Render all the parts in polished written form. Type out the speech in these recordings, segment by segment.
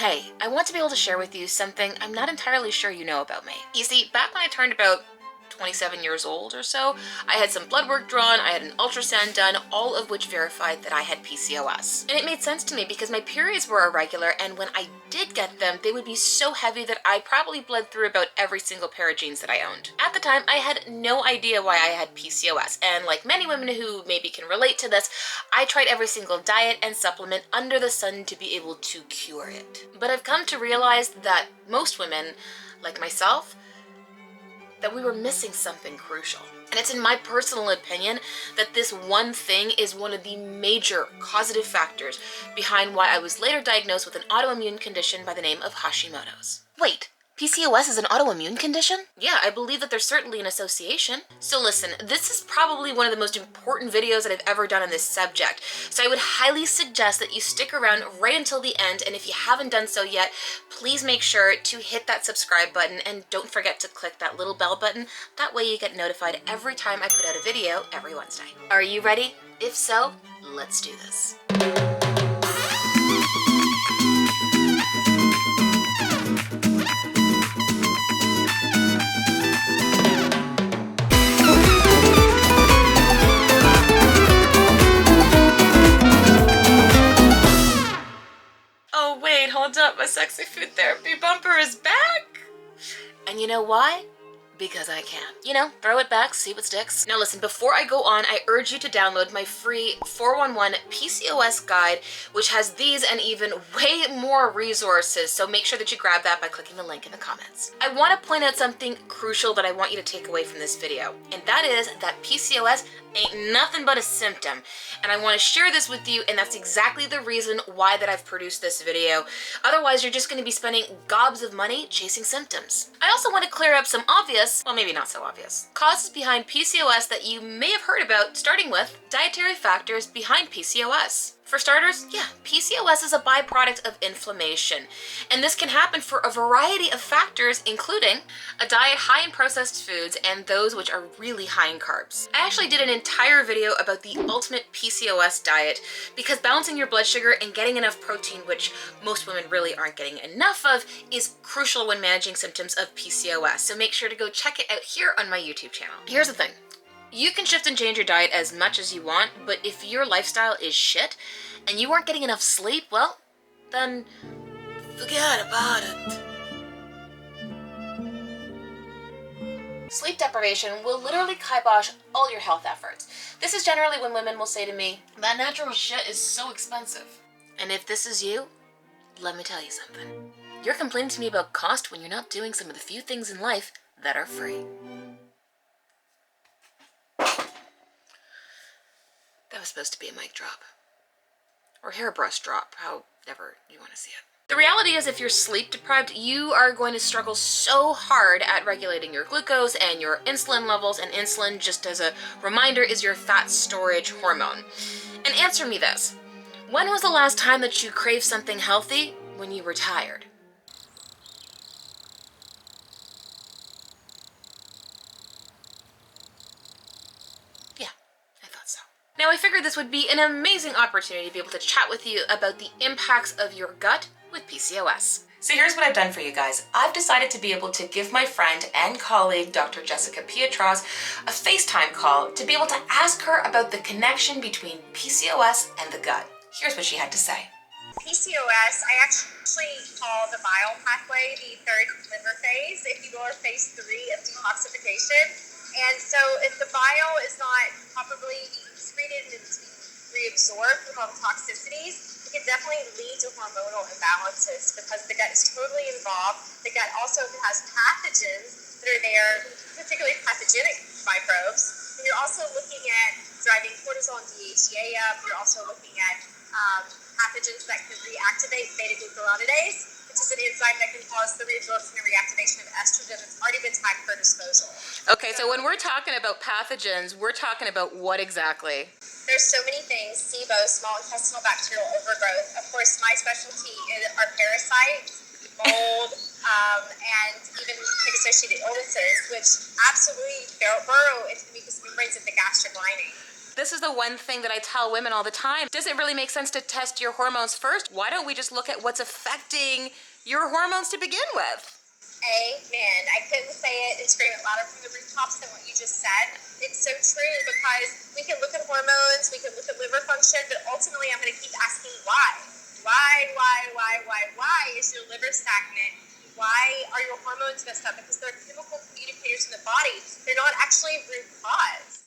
Hey, I want to be able to share with you something I'm not entirely sure you know about me. You see, back when I turned about 27 years old or so, I had some blood work drawn, I had an ultrasound done, all of which verified that I had PCOS. And it made sense to me because my periods were irregular, and when I did get them, they would be so heavy that I probably bled through about every single pair of jeans that I owned. At the time, I had no idea why I had PCOS, and like many women who maybe can relate to this, I tried every single diet and supplement under the sun to be able to cure it. But I've come to realize that most women, like myself, that we were missing something crucial. And it's in my personal opinion that this one thing is one of the major causative factors behind why I was later diagnosed with an autoimmune condition by the name of Hashimoto's. Wait, PCOS is an autoimmune condition? Yeah, I believe that there's certainly an association. So listen, this is probably one of the most important videos that I've ever done on this subject. So I would highly suggest that you stick around right until the end, and if you haven't done so yet, please make sure to hit that subscribe button and don't forget to click that little bell button. That way you get notified every time I put out a video every Wednesday. Are you ready? If so, let's do this. Oh wait, hold up, my sexy food therapy bumper is back! And you know why? Because I can. You know, throw it back, see what sticks. Now listen, before I go on, I urge you to download my free 411 PCOS guide, which has these and even way more resources, so make sure that you grab that by clicking the link in the comments. I want to point out something crucial that I want you to take away from this video, and that is that PCOS ain't nothing but a symptom. And I want to share this with you, and that's exactly the reason why that I've produced this video. Otherwise, you're just going to be spending gobs of money chasing symptoms. I also want to clear up some obvious, well maybe not so obvious, causes behind PCOS that you may have heard about, starting with dietary factors behind PCOS. For starters, yeah, PCOS is a byproduct of inflammation, and this can happen for a variety of factors, including a diet high in processed foods and those which are really high in carbs. I actually did an entire video about the ultimate PCOS diet because balancing your blood sugar and getting enough protein, which most women really aren't getting enough of, is crucial when managing symptoms of PCOS, so make sure to go check it out here on my YouTube channel. Here's the thing. You can shift and change your diet as much as you want, but if your lifestyle is shit and you aren't getting enough sleep, well, then forget about it. Sleep deprivation will literally kibosh all your health efforts. This is generally when women will say to me, that natural shit is so expensive. And if this is you, let me tell you something. You're complaining to me about cost when you're not doing some of the few things in life that are free. That was supposed to be a mic drop. Or hairbrush drop, however you want to see it. The reality is if you're sleep deprived, you are going to struggle so hard at regulating your glucose and your insulin levels, and insulin, just as a reminder, is your fat storage hormone. And answer me this. When was the last time that you craved something healthy? When you were tired. Now I figured this would be an amazing opportunity to be able to chat with you about the impacts of your gut with PCOS. So here's what I've done for you guys. I've decided to be able to give my friend and colleague, Dr. Jessica Pietras, a FaceTime call to be able to ask her about the connection between PCOS and the gut. Here's what she had to say. PCOS, I actually call the bile pathway the third liver phase, if you will, or phase 3 of detoxification. And so if the bile is not properly excreted and reabsorbed with all the toxicities, it can definitely lead to hormonal imbalances because the gut is totally involved. The gut also has pathogens that are there, particularly pathogenic microbes. And you're also looking at driving cortisol and DHEA up. You're also looking at pathogens that can reactivate beta-glucuronidase, which is an enzyme that can cause the reabsorption and reactivation of estrogen that's already been tagged for disposal. Okay, so when we're talking about pathogens, we're talking about what exactly? There's so many things: SIBO, small intestinal bacterial overgrowth. Of course, my specialty are parasites, mold, and even pig-associated illnesses, which absolutely burrow into the mucous membranes of the gastric lining. This is the one thing that I tell women all the time. Does it really make sense to test your hormones first? Why don't we just look at what's affecting your hormones to begin with? Amen. I couldn't say it and scream it louder from the rooftops than what you just said. It's so true, because we can look at hormones, we can look at liver function, but ultimately I'm going to keep asking why. Why is your liver stagnant? Why are your hormones messed up? Because they're chemical communicators in the body. They're not actually root cause.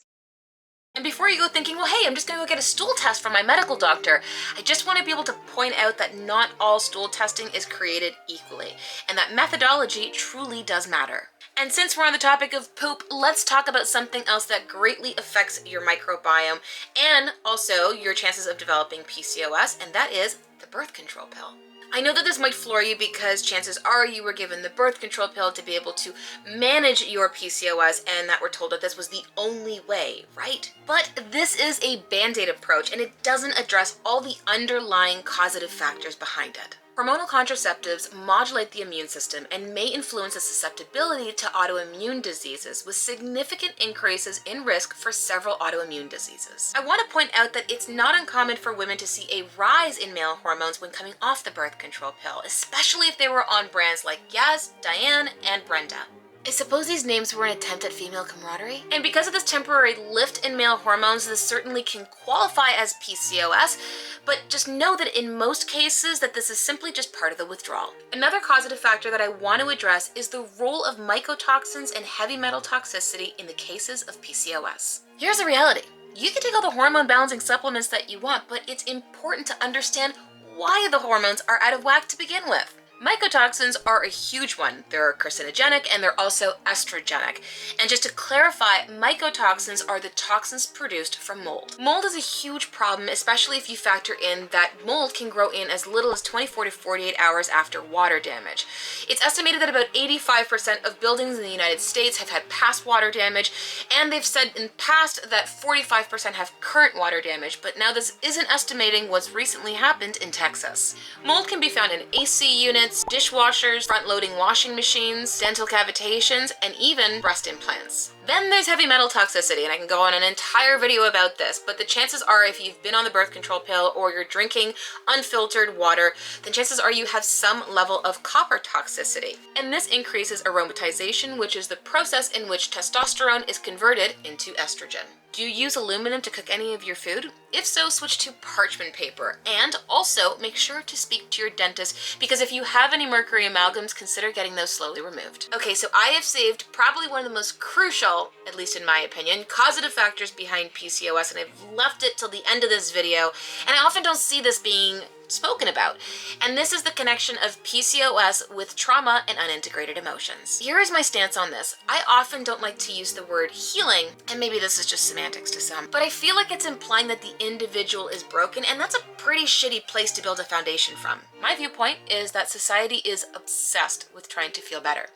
And before you go thinking, well, hey, I'm just going to go get a stool test from my medical doctor, I just want to be able to point out that not all stool testing is created equally, and that methodology truly does matter. And since we're on the topic of poop, let's talk about something else that greatly affects your microbiome and also your chances of developing PCOS, and that is the birth control pill. I know that this might floor you because chances are you were given the birth control pill to be able to manage your PCOS, and that we're told that this was the only way, right? But this is a band-aid approach, and it doesn't address all the underlying causative factors behind it. Hormonal contraceptives modulate the immune system and may influence the susceptibility to autoimmune diseases, with significant increases in risk for several autoimmune diseases. I want to point out that it's not uncommon for women to see a rise in male hormones when coming off the birth control pill, especially if they were on brands like Yaz, Diane, and Brenda. I suppose these names were an attempt at female camaraderie. And because of this temporary lift in male hormones, this certainly can qualify as PCOS, but just know that in most cases that this is simply just part of the withdrawal. Another causative factor that I want to address is the role of mycotoxins and heavy metal toxicity in the cases of PCOS. Here's the reality. You can take all the hormone balancing supplements that you want, but it's important to understand why the hormones are out of whack to begin with. Mycotoxins are a huge one. They're carcinogenic and they're also estrogenic. And just to clarify, mycotoxins are the toxins produced from mold. Mold is a huge problem, especially if you factor in that mold can grow in as little as 24 to 48 hours after water damage. It's estimated that about 85% of buildings in the United States have had past water damage, and they've said in past that 45% have current water damage, but now this isn't estimating what's recently happened in Texas. Mold can be found in AC units, dishwashers, front-loading washing machines, dental cavitations, and even breast implants. Then there's heavy metal toxicity, and I can go on an entire video about this, but the chances are if you've been on the birth control pill or you're drinking unfiltered water, then chances are you have some level of copper toxicity. And this increases aromatization, which is the process in which testosterone is converted into estrogen. Do you use aluminum to cook any of your food? If so, switch to parchment paper. And also, make sure to speak to your dentist, because if you have any mercury amalgams, consider getting those slowly removed. Okay, so I have saved probably one of the most crucial, at least in my opinion, causative factors behind PCOS, and I've left it till the end of this video, and I often don't see this being spoken about. And this is the connection of PCOS with trauma and unintegrated emotions. Here is my stance on this. I often don't like to use the word healing, and maybe this is just semantics to some, but I feel like it's implying that the individual is broken, and that's a pretty shitty place to build a foundation from. My viewpoint is that society is obsessed with trying to feel better.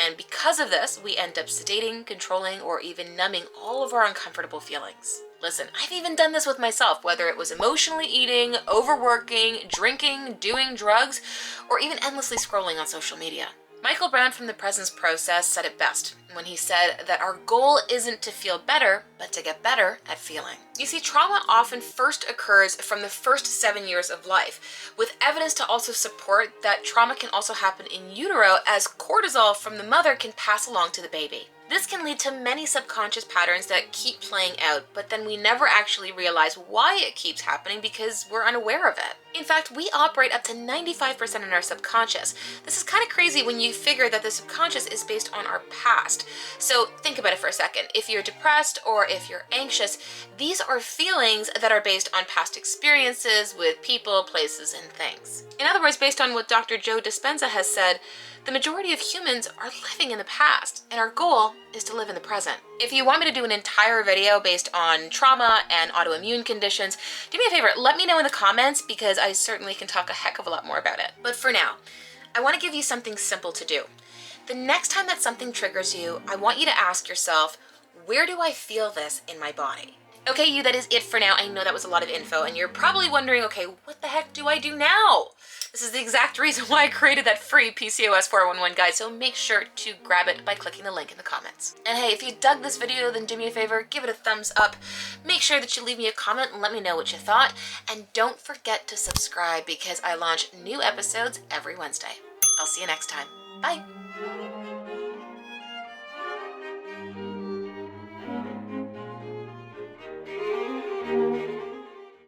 And because of this, we end up sedating, controlling, or even numbing all of our uncomfortable feelings. Listen, I've even done this with myself, whether it was emotionally eating, overworking, drinking, doing drugs, or even endlessly scrolling on social media. Michael Brown from The Presence Process said it best when he said that our goal isn't to feel better, but to get better at feeling. You see, trauma often first occurs from the first 7 years of life, with evidence to also support that trauma can also happen in utero, as cortisol from the mother can pass along to the baby. This can lead to many subconscious patterns that keep playing out, but then we never actually realize why it keeps happening because we're unaware of it. In fact, we operate up to 95% in our subconscious. This is kind of crazy when you figure that the subconscious is based on our past. So think about it for a second. If you're depressed or if you're anxious, these are feelings that are based on past experiences with people, places, and things. In other words, based on what Dr. Joe Dispenza has said, the majority of humans are living in the past, and our goal is to live in the present. If you want me to do an entire video based on trauma and autoimmune conditions, do me a favor, let me know in the comments, because I certainly can talk a heck of a lot more about it. But for now, I want to give you something simple to do. The next time that something triggers you, I want you to ask yourself, where do I feel this in my body? Okay, you, that is it for now. I know that was a lot of info, and you're probably wondering, okay, what the heck do I do now? This is the exact reason why I created that free PCOS 411 guide, so make sure to grab it by clicking the link in the comments. And hey, if you dug this video, then do me a favor, give it a thumbs up. Make sure that you leave me a comment and let me know what you thought. And don't forget to subscribe because I launch new episodes every Wednesday. I'll see you next time. Bye.